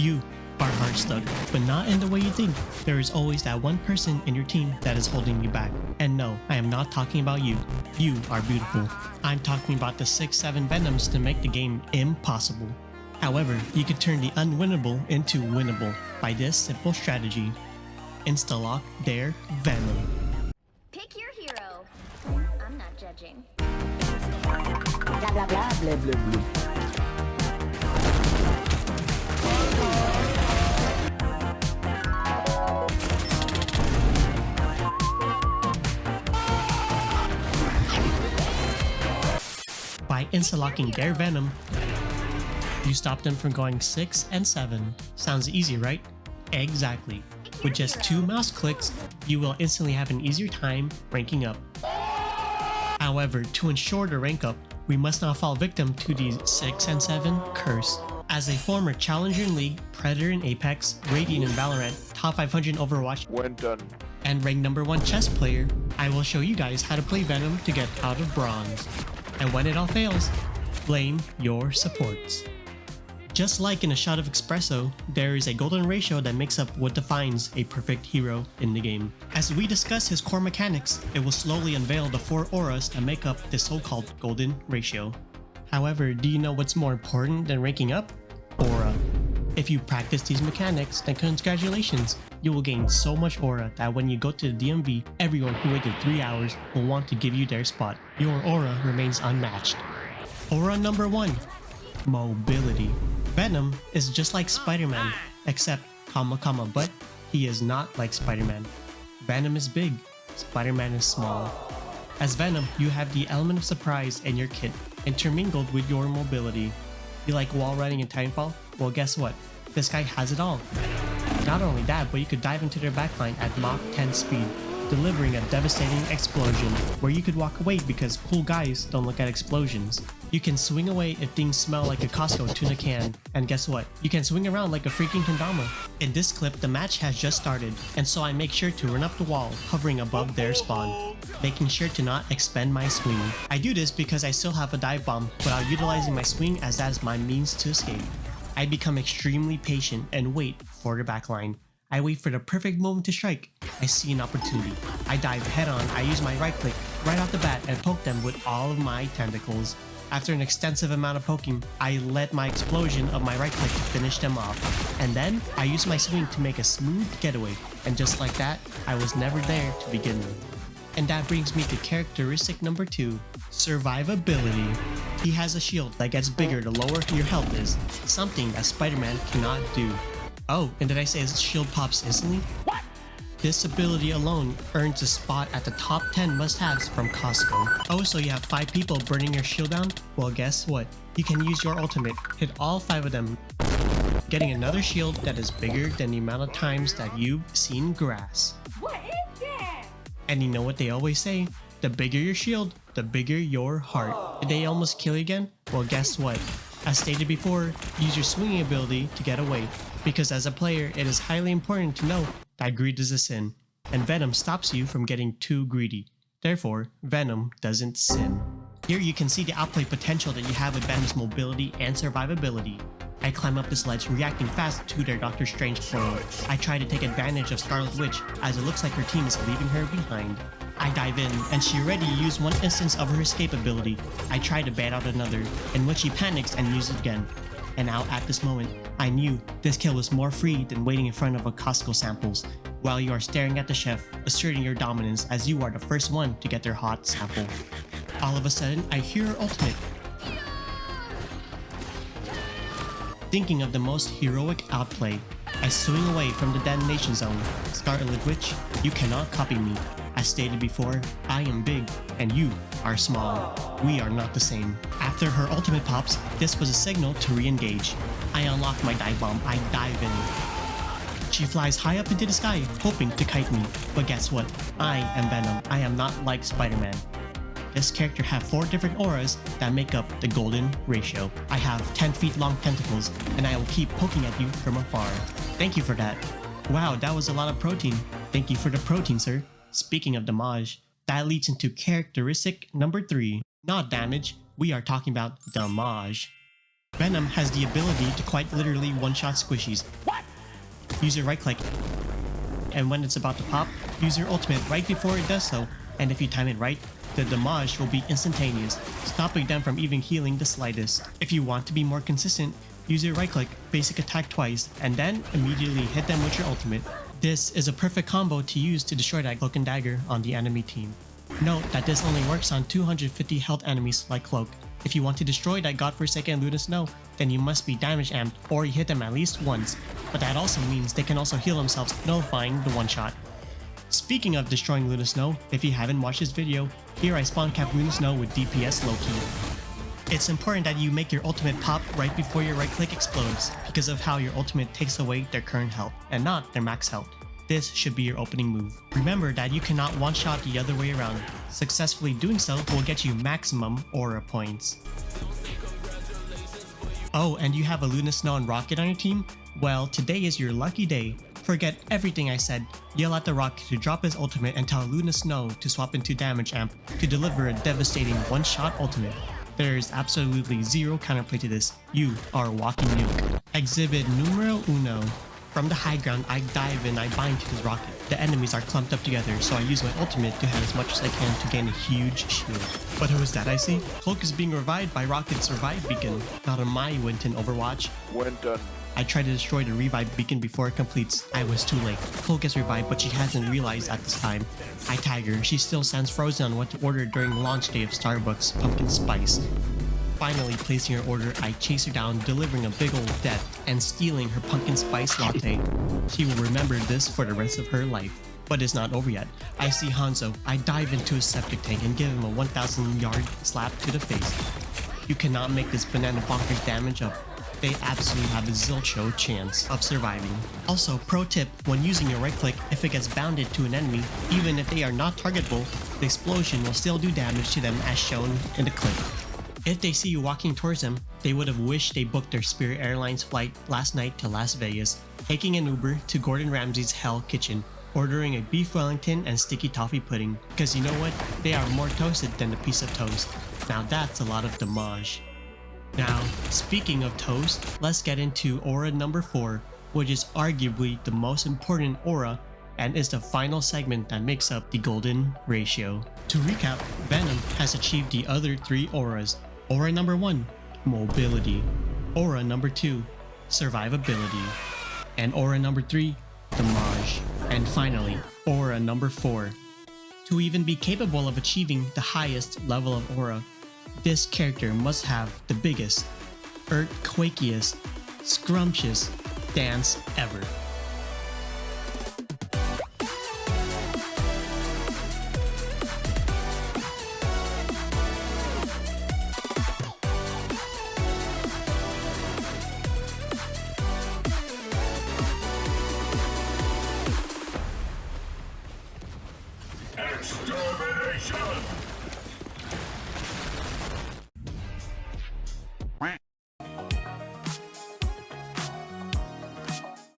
You are hard stuck, but not in the way you think. There is always that one person in your team that is holding you back. And no, I am not talking about you. You are beautiful. I'm talking about the 6-7 Venoms to make the game impossible. However, you could turn the unwinnable into winnable by this simple strategy. Insta-lock their Venom. Pick your hero. I'm not judging. Blah blah blah blah blah blah. By insta-locking their Venom, you stop them from going 6 and 7. Sounds easy, right? Exactly. With just 2 mouse clicks, you will instantly have an easier time ranking up. However, to ensure the rank up, we must not fall victim to the 6 and 7 curse. As a former Challenger in League, Predator in Apex, Radiant in Valorant, top 500 in Overwatch, When done. and ranked #1 chess player, I will show you guys how to play Venom to get out of bronze. And when it all fails, blame your supports. Just like in a shot of espresso, there is a golden ratio that makes up what defines a perfect hero in the game. As we discuss his core mechanics, it will slowly unveil the 4 auras that make up the so-called golden ratio. However, do you know what's more important than ranking up? Aura. If you practice these mechanics, then congratulations! You will gain so much aura that when you go to the DMV, everyone who waited 3 hours will want to give you their spot. Your aura remains unmatched. Aura number 1. Mobility. Venom is just like Spider-Man, except but he is not like Spider-Man. Venom is big, Spider-Man is small. As Venom, you have the element of surprise in your kit, intermingled with your mobility. You like wall running in Titanfall? Well, guess what? This guy has it all. Not only that, but you could dive into their backline at Mach 10 speed, delivering a devastating explosion where you could walk away because cool guys don't look at explosions. You can swing away if things smell like a Costco tuna can, and guess what? You can swing around like a freaking kendama. In this clip, the match has just started, and so I make sure to run up the wall, hovering above their spawn, making sure to not expend my swing. I do this because I still have a dive bomb without utilizing my swing, as that is my means to escape. I become extremely patient and wait for the backline. I wait for the perfect moment to strike. I see an opportunity. I dive head on, I use my right click right off the bat and poke them with all of my tentacles. After an extensive amount of poking, I let my explosion of my right click finish them off. And then, I use my swing to make a smooth getaway. And just like that, I was never there to begin with. And that brings me to characteristic number 2, survivability. He has a shield that gets bigger the lower your health is, something that Spider-Man cannot do. Oh, and did I say his shield pops instantly? What? This ability alone earns a spot at the top 10 must-haves from Costco. Oh, so you have 5 people burning your shield down? Well, guess what? You can use your ultimate, hit all 5 of them, getting another shield that is bigger than the amount of times that you've seen grass. What is that? And you know what they always say? The bigger your shield, the bigger your heart. Did they almost kill you again? Well, guess what? As stated before, use your swinging ability to get away, because as a player, it is highly important to know that greed is a sin, and Venom stops you from getting too greedy. Therefore, Venom doesn't sin. Here you can see the outplay potential that you have with Venom's mobility and survivability. I climb up this ledge, reacting fast to their Doctor Strange portal. I try to take advantage of Scarlet Witch, as it looks like her team is leaving her behind. I dive in, and she already used one instance of her escape ability. I try to bat out another, in which she panics and uses it again. And now at this moment, I knew this kill was more free than waiting in front of a Costco samples, while you are staring at the chef, asserting your dominance as you are the first one to get their hot sample. All of a sudden, I hear her ultimate. Thinking of the most heroic outplay, I swing away from the detonation zone. Scarlet Witch, you cannot copy me. As stated before, I am big, and you are small. We are not the same. After her ultimate pops, this was a signal to re-engage. I unlock my dive bomb, I dive in. She flies high up into the sky, hoping to kite me. But guess what? I am Venom. I am not like Spider-Man. This character has 4 different auras that make up the golden ratio. I have 10 feet long tentacles, and I will keep poking at you from afar. Thank you for that. Wow, that was a lot of protein. Thank you for the protein, sir. Speaking of damage, that leads into characteristic number 3. Not damage, we are talking about damage. Venom has the ability to quite literally one-shot squishies. What? Use your right click, and when it's about to pop, use your ultimate right before it does so, and if you time it right, the damage will be instantaneous, stopping them from even healing the slightest. If you want to be more consistent, use your right click, basic attack twice, and then immediately hit them with your ultimate. This is a perfect combo to use to destroy that Cloak and Dagger on the enemy team. Note that this only works on 250 health enemies like Cloak. If you want to destroy that godforsaken Luna Snow, then you must be damage amped or you hit them at least once, but that also means they can also heal themselves, nullifying the one-shot. Speaking of destroying Luna Snow, if you haven't watched this video, here I spawn cap Luna Snow with DPS low-key. It's important that you make your ultimate pop right before your right click explodes, because of how your ultimate takes away their current health, and not their max health. This should be your opening move. Remember that you cannot one-shot the other way around. Successfully doing so will get you maximum aura points. Oh, and you have a Luna Snow and Rocket on your team? Well, today is your lucky day. Forget everything I said, yell at the Rocket to drop his ultimate and tell Luna Snow to swap into damage amp to deliver a devastating one-shot ultimate. There is absolutely zero counterplay to this. You are a walking nuke. Exhibit numero uno. From the high ground, I dive in, I bind to this Rocket. The enemies are clumped up together, so I use my ultimate to have as much as I can to gain a huge shield. But who is that I see? Cloak is being revived by Rocket's revive beacon. Not on my went in Overwatch. When done. I try to destroy the revive beacon before it completes. I was too late. Cloak gets revived, but she hasn't realized at this time. I tag her. She still stands frozen on what to order during launch day of Starbucks Pumpkin Spice. Finally placing her order, I chase her down, delivering a big old death and stealing her pumpkin spice latte. She will remember this for the rest of her life. But it's not over yet. I see Hanzo. I dive into his septic tank and give him a 1,000-yard slap to the face. You cannot make this banana bonkers damage up. They absolutely have a zilcho chance of surviving. Also, pro tip, when using your right click, if it gets bounded to an enemy, even if they are not targetable, the explosion will still do damage to them as shown in the clip. If they see you walking towards them, they would have wished they booked their Spirit Airlines flight last night to Las Vegas, taking an Uber to Gordon Ramsay's Hell Kitchen, ordering a beef Wellington and sticky toffee pudding, because you know what? They are more toasted than a piece of toast. Now that's a lot of damage. Now, speaking of toast, let's get into aura number 4, which is arguably the most important aura and is the final segment that makes up the golden ratio. To recap, Venom has achieved the other 3 auras. Aura number 1, mobility. Aura number 2, survivability. And aura number 3, damage. And finally, aura number 4. To even be capable of achieving the highest level of aura, this character must have the biggest, earthquakiest, scrumptious dance ever.